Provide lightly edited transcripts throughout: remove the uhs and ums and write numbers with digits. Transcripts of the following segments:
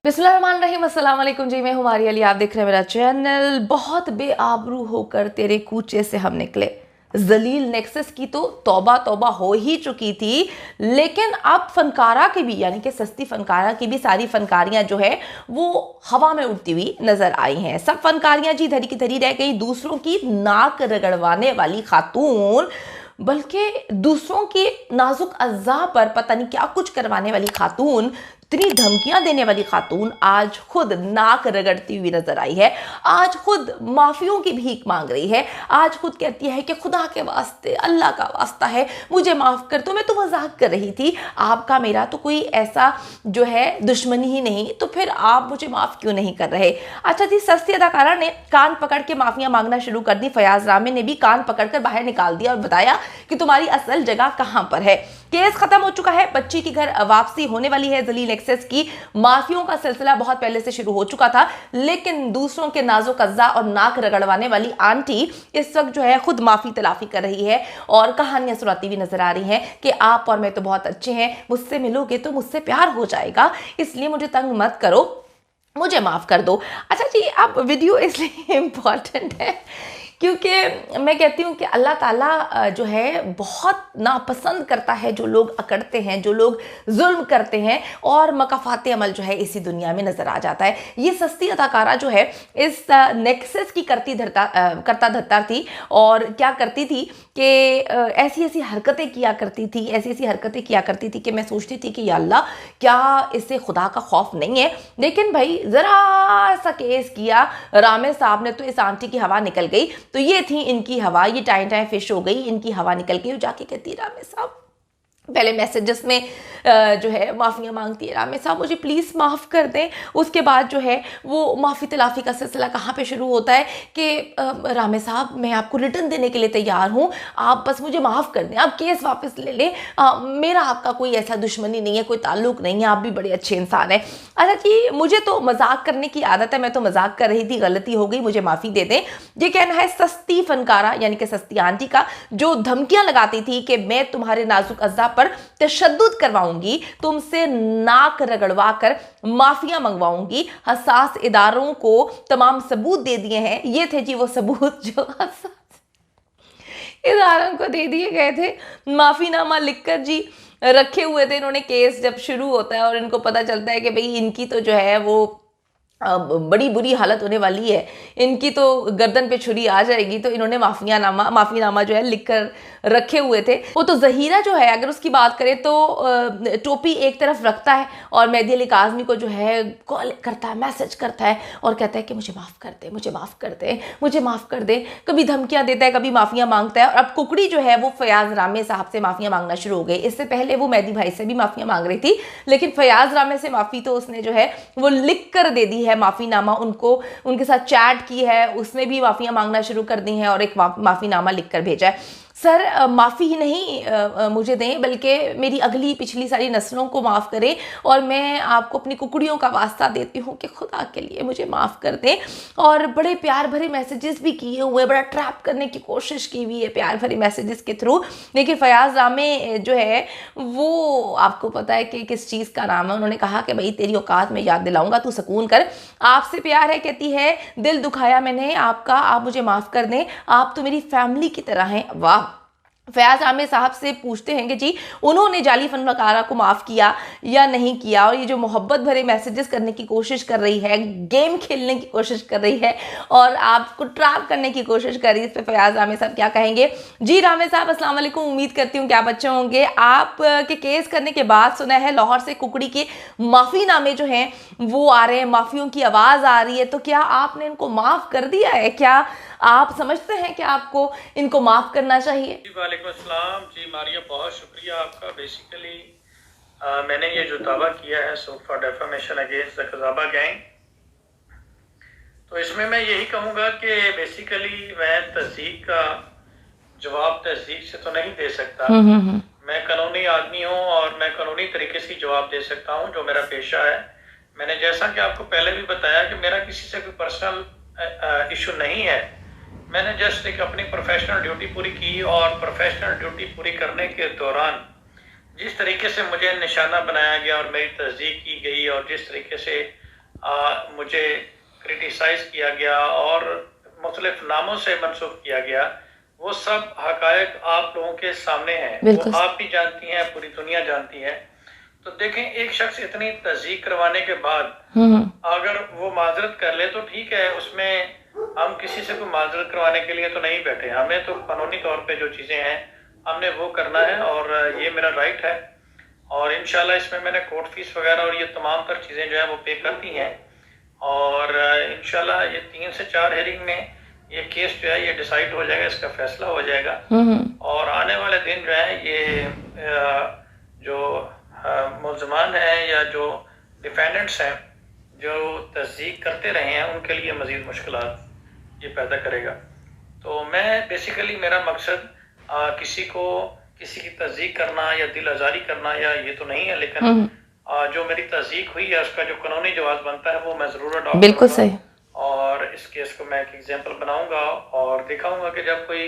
बिस्मिल्लाहिर्रहमानिर्रहीम, अस्सलाम वालेकुम जी। मैं हूँ मारिया अली, आप देख रहे हैं मेरा चैनल। बहुत बेआबरू होकर तेरे कूचे से हम निकले। जलील नेक्सस की तो तौबा तौबा हो ही चुकी थी, लेकिन अब फनकारा की भी, यानी कि सस्ती फनकारा की भी सारी फनकारियां जो है वो हवा में उड़ती हुई नजर आई हैं। सब फनकारियां जी धरी की धरी रह गई। दूसरों की नाक रगड़वाने वाली खातून, बल्कि दूसरों की नाजुक अज़्ज़ा पर पता नहीं क्या कुछ करवाने वाली खातून, इतनी धमकियां देने वाली खातून आज खुद नाक रगड़ती हुई नजर आई है। आज खुद माफियों की भीख मांग रही है। आज खुद कहती है कि खुदा के वास्ते, अल्लाह का वास्ता है, मुझे माफ कर दो, मैं तो मजाक कर रही थी, आपका मेरा तो कोई ऐसा जो है दुश्मनी ही नहीं, तो फिर आप मुझे माफ क्यों नहीं कर रहे। अच्छा जी, सस्ती अदाकारा ने कान पकड़ के माफियां मांगना शुरू कर दी। फयाज रामे ने भी कान पकड़कर बाहर निकाल दिया और बताया कि तुम्हारी असल जगह कहां पर है। केस खत्म हो चुका है, बच्ची की घर वापसी होने वाली है। जलील एक्सेस की माफियों का सिलसिला बहुत पहले से शुरू हो चुका था, लेकिन दूसरों के नाजुक अज़्ज़ा और नाक रगड़वाने वाली आंटी इस वक्त जो है खुद माफी तलाफी कर रही है और कहानियां सुनाती हुई नजर आ रही हैं कि आप और मैं तो बहुत अच्छे हैं, मुझसे मिलोगे तो मुझसे प्यार हो जाएगा, इसलिए मुझे तंग मत करो, मुझे माफ कर दो। अच्छा जी, अब वीडियो इसलिए इम्पॉर्टेंट है क्योंकि मैं कहती हूँ कि अल्लाह ताला जो है बहुत नापसंद करता है जो लोग अकड़ते हैं, जो लोग जुल्म करते हैं, और मकाफात अमल जो है इसी दुनिया में नज़र आ जाता है। ये सस्ती अदाकारा जो है इस नेक्सस की करता धरता थी, और क्या करती थी कि ऐसी ऐसी हरकतें किया करती थी, ऐसी ऐसी हरकतें किया करती थी कि मैं सोचती थी कि या अल्लाह, क्या इससे खुदा का खौफ नहीं है। लेकिन भाई ज़रा सा केस किया रामे साहब ने तो इस आंटी की हवा निकल गई। तो ये थी इनकी हवा, ये टाइम टाइम फिश हो गई, इनकी हवा निकल गई। जाके कहती रामे साहब, पहले मैसेजेस में जो है माफ़ियाँ मांगती है, रामे साहब मुझे प्लीज़ माफ़ कर दें। उसके बाद जो है वो माफ़ी तलाफ़ी का सिलसिला कहाँ पे शुरू होता है कि रामे साहब मैं आपको रिटर्न देने के लिए तैयार हूँ, आप बस मुझे माफ़ कर दें, आप केस वापस ले लें, मेरा आपका कोई ऐसा दुश्मनी नहीं है, कोई ताल्लुक़ नहीं है, आप भी बड़े अच्छे इंसान हैं। अच्छा जी, मुझे तो मजाक करने की आदत है, मैं तो मजाक कर रही थी, गलती हो गई, मुझे माफ़ी दे दें। ये कहना है सस्ती फनकारा यानी कि सस्ती आंटी का, जो धमकियाँ लगाती थी कि मैं तुम्हारे नाजुक अज़्ज़ा पर तशद्दुद करवाऊंगी, तुमसे नाक रगड़वा कर माफिया मंगवाऊंगी, हसास इदारों को तमाम सबूत दे दिए हैं। ये थे जी वो सबूत जो इदारों को दे दिए गए थे, माफीनामा लिखकर जी रखे हुए थे इन्होंने। केस जब शुरू होता है और इनको पता चलता है कि भाई इनकी तो जो है वो बड़ी बुरी हालत होने वाली है, इनकी तो गर्दन पे छुरी आ जाएगी, तो इन्होंने माफीनामा जो है लिखकर रखे हुए थे। वो तो जहीरा जो है, अगर उसकी बात करें तो टोपी एक तरफ रखता है और मेहदी अली काज़मी को जो है कॉल करता है, मैसेज करता है और कहता है कि मुझे माफ़ कर दे, मुझे माफ़ कर दे, मुझे माफ़ कर दे। कभी धमकियाँ देता है, कभी माफ़ियाँ मांगता है। और अब कुकड़ी जो है वो फयाज रामे साहब से माफ़ियाँ मांगना शुरू हो गई। इससे पहले वो मेहदी भाई से भी माफ़ियाँ मांग रही थी, लेकिन फयाज रामे से माफ़ी तो उसने जो है वो लिख कर दे दी है, माफीनामा उनको, उनके साथ चैट की है, उसने भी माफियां मांगना शुरू कर दी हैं और एक माफीनामा लिखकर भेजा है। सर माफ़ी ही नहीं मुझे दें, बल्कि मेरी अगली पिछली सारी नस्लों को माफ़ करें, और मैं आपको अपनी कुकड़ियों का वास्ता देती हूँ कि खुदा के लिए मुझे माफ़ कर दें। और बड़े प्यार भरे मैसेजेस भी किए हुए, बड़ा ट्रैप करने की कोशिश की हुई है प्यार भरे मैसेजेस के थ्रू। लेकिन फयाज रामे जो है वो, आपको पता है कि किस चीज़ का नाम है, उन्होंने कहा कि भाई तेरी औकात में याद दिलाऊंगा, तू सुकून कर, आपसे प्यार है, कहती है दिल दुखाया मैंने आपका, आप मुझे माफ़ कर दें, आप तो मेरी फैमिली की तरह हैं। वाह। फयाज रामे साहब से पूछते हैं कि जी उन्होंने जाली फनकारा को माफ़ किया या नहीं किया, और ये जो मोहब्बत भरे मैसेजेस करने की कोशिश कर रही है, गेम खेलने की कोशिश कर रही है और आपको ट्रैप करने की कोशिश कर रही है, इस पर फयाज रामे साहब क्या कहेंगे। जी रामे साहब अस्सलाम वालेकुम, उम्मीद करती हूँ कि आप अच्छे होंगे। आप के केस करने के बाद सुना है लाहौर से कुकड़ी के माफ़ीनामे जो हैं वो आ रहे हैं, माफ़ियों की आवाज़ आ रही है, तो क्या आपने इनको माफ़ कर दिया है? क्या आप समझते हैं कि आपको इनको माफ़ करना चाहिए? जी वालेकुम अस्सलाम। जी मारिया, बहुत शुक्रिया आपका। बेसिकली मैंने ये जो दावा किया है suit for defamation against the कज़ाबा गैंग, तो इसमें मैं यही कहूँगा कि बेसिकली मैं तहसीक का जवाब तहसीक से तो नहीं दे सकता। मैं कानूनी आदमी हूँ और मैं कानूनी तरीके से जवाब दे सकता हूँ, जो मेरा पेशा है। मैंने जैसा कि आपको पहले भी बताया कि मेरा किसी से कोई पर्सनल इशू नहीं है, मैंने जस्ट एक अपनी प्रोफेशनल ड्यूटी पूरी की, और प्रोफेशनल ड्यूटी पूरी करने के दौरान जिस तरीके से मुझे निशाना बनाया गया और मेरी तस्दीक की गई और जिस तरीके से मुझे क्रिटिसाइज किया गया और मुख्तलिफ नामों से मंसूब किया गया, वो सब हकायक आप लोगों के सामने हैं, वो आप भी जानती हैं, पूरी दुनिया जानती है। तो देखें, एक शख्स इतनी तस्दीक करवाने के बाद अगर वो माजरत कर ले तो ठीक है, उसमें हम किसी से कोई माजरत करवाने के लिए तो नहीं बैठे। हमें तो कानूनी तौर पे जो चीज़ें हैं हमने वो करना है और ये मेरा राइट है। और इंशाल्लाह इसमें मैंने कोर्ट फीस वगैरह और ये तमाम तर चीज़ें जो है वो पे कर दी हैं और इंशाल्लाह ये 3 से 4 हेयरिंग में ये केस जो है ये डिसाइड हो जाएगा, इसका फैसला हो जाएगा। और आने वाले दिन जो है ये जो मुल्ज़मान हैं या जो डिफेंडेंट्स हैं जो तस्दीक करते रहे हैं उनके लिए मज़ीद मुश्किलात ये पैदा करेगा। तो मैं बेसिकली मेरा मकसद किसी की तस्दीक करना या दिल आज़ारी करना या ये तो नहीं है, लेकिन जो मेरी तस्दीक हुई है उसका जो कानूनी जवाब बनता है वो मैं ज़रूर अडॉप्ट करूंगा। बिल्कुल सही। और इस केस को मैं एक एग्जाम्पल बनाऊंगा और दिखाऊंगा कि जब कोई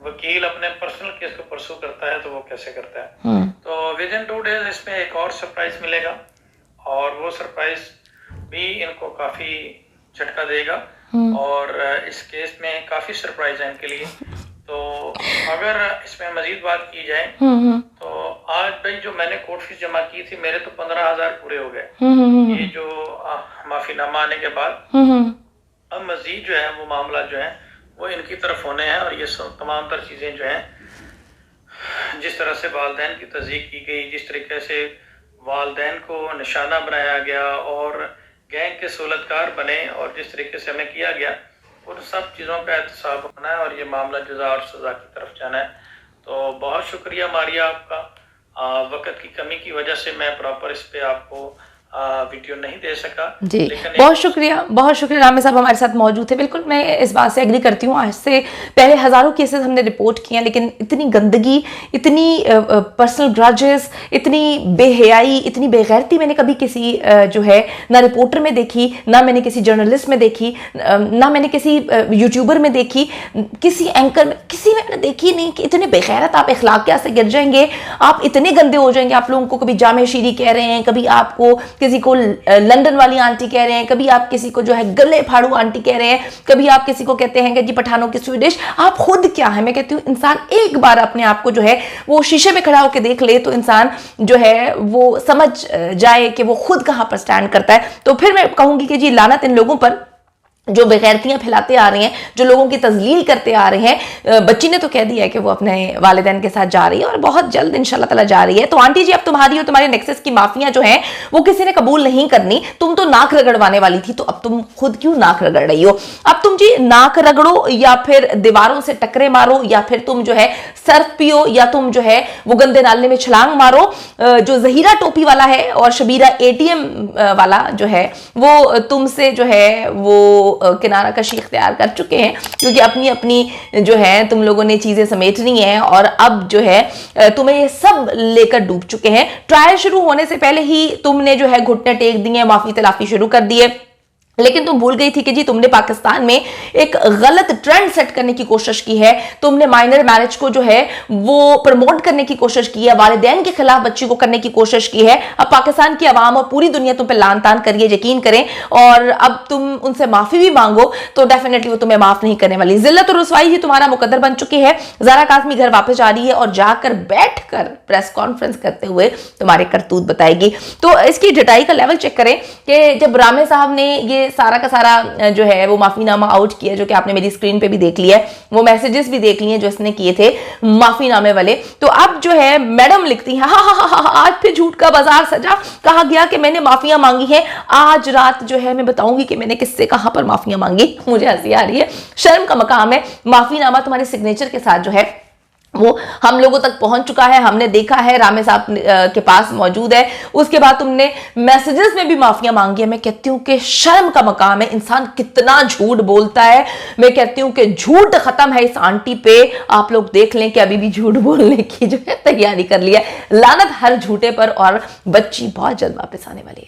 वकील अपने पर्सनल केस को परसू करता है तो वो कैसे करता है। तो विद इन 2 डेज इसमें एक और सरप्राइज मिलेगा और वो सरप्राइज भी इनको काफी झटका देगा और इस केस में काफी सरप्राइज है इनके लिए। तो अगर इसमें मजीद बात की जाए तो आज भाई जो मैंने कोर्ट फीस जमा की थी मेरे तो 15,000 पूरे हो गए ये जो माफीनामा आने के बाद। अब मजीद जो है वो मामला जो है वो इनकी तरफ होने हैं और ये तमाम तर चीज़ें जो हैं जिस तरह से वालदैन की तस्दीक की गई, जिस तरीके से वालदैन को निशाना बनाया गया और गैंग के सहूलतकार बने और जिस तरीके से हमें किया गया, उन सब चीज़ों का एहतसाब होना है और ये मामला जज़ा और सज़ा की तरफ जाना है। तो बहुत शुक्रिया मारिया आपका। वक्त की कमी की वजह से मैं प्रॉपर इस पे आपको वीडियो नहीं दे सका जी। बहुत शुक्रिया रामे साहब हमारे साथ मौजूद थे। बिल्कुल मैं इस बात से एग्री करती हूँ, आज से पहले हज़ारों केसेस हमने रिपोर्ट किए हैं लेकिन इतनी गंदगी, इतनी पर्सनल ग्रजेस, इतनी बेहयाई, इतनी बेगैरती मैंने कभी किसी जो है ना रिपोर्टर में देखी, ना मैंने किसी जर्नलिस्ट में देखी, ना मैंने किसी यूट्यूबर में देखी, किसी एंकर में, किसी में मैंने देखी नहीं कि इतने बेगैरत आप अखलाकियात से गिर जाएंगे, आप इतने गंदे हो जाएंगे। आप लोगों को कभी जामे शीरी कह रहे हैं, कभी आपको किसी को लंदन वाली आंटी कह रहे हैं, कभी आप किसी को जो है गले फाड़ू आंटी कह रहे हैं, कभी आप किसी को कहते हैं कि जी पठानों की स्वीडिश। आप खुद क्या है? मैं कहती हूँ इंसान एक बार अपने आप को जो है वो शीशे में खड़ा होकर देख ले तो इंसान जो है वो समझ जाए कि वो खुद कहां पर स्टैंड करता है। तो फिर मैं कहूंगी कि जी लानत इन लोगों पर जो बेगैरतियां फैलाते आ रहे हैं, जो लोगों की तजलील करते आ रहे हैं। बच्ची ने तो कह दिया है कि वो अपने वालिदैन के साथ जा रही है और बहुत जल्द इंशाल्लाह ताला जा रही है। तो आंटी जी अब तुम्हारी और तुम्हारे नेक्सस की माफियां जो हैं वो किसी ने कबूल नहीं करनी। तुम तो नाक रगड़वाने वाली थी, तो अब तुम खुद क्यों नाक रगड़ रही हो? अब तुम जी नाक रगड़ो या फिर दीवारों से टकरे मारो या फिर तुम जो है सर्फ पियो या तुम जो है वो गंदे नाले में छलांग मारो। जो जहीरा टोपी वाला है और शबीरा ATM वाला जो है वो तुमसे जो है वो किनारा कशी इख्तियार कर चुके हैं क्योंकि अपनी अपनी जो है तुम लोगों ने चीजें समेटनी है और अब जो है तुम्हें ये सब लेकर डूब चुके हैं। ट्रायल शुरू होने से पहले ही तुमने जो है घुटने टेक दिए, माफी तलाफी शुरू कर दिए, लेकिन तुम भूल गई थी कि जी तुमने पाकिस्तान में एक गलत ट्रेंड सेट करने की कोशिश की है। तुमने माइनर मैरिज को जो है वो प्रमोट करने की कोशिश की है, वालिदैन के खिलाफ बच्ची को करने की कोशिश की है। अब पाकिस्तान की आवाम और पूरी दुनिया तुम पे लान तान करिए, यकीन करें, और अब तुम उनसे माफी भी मांगो तो डेफिनेटली वो तुम्हें माफ नहीं करने वाली। जिल्लत और रुसवाई ही तुम्हारा मुकद्दर बन चुकी है। ज़ारा काज़मी घर वापस जा रही है और जाकर बैठकर प्रेस कॉन्फ्रेंस करते हुए तुम्हारे करतूत बताएगी। तो इसकी डिटाई का लेवल चेक करें कि जब रामे साहब ने ये सारा का सारा जो है वो माफीनामा आउट किया, जो कि आपने मेरी स्क्रीन पे भी देख लिया है, वो मैसेजेस भी देख लिए जो इसने किए थे माफीनामे वाले। तो अब जो है मैडम लिखती हैं आज फिर झूठ का बाजार सजा, कहा गया कि मैंने माफिया मांगी है। आज रात जो है मैं बताऊंगी कि मैंने किससे कहां पर माफिया मांगी। मुझे हंसी आ रही है, शर्म का मकाम है। माफीनामा तुम्हारे सिग्नेचर के साथ जो है वो हम लोगों तक पहुंच चुका है, हमने देखा है, रामे साहब के पास मौजूद है। उसके बाद तुमने मैसेजेस में भी माफिया मांगी है। मैं कहती हूं कि शर्म का मकाम है, इंसान कितना झूठ बोलता है। मैं कहती हूं कि झूठ खत्म है इस आंटी पे। आप लोग देख लें कि अभी भी झूठ बोलने की जो है तैयारी कर लिया है। लानत हर झूठे पर, और बच्ची बहुत जल्द वापस आने वाली है।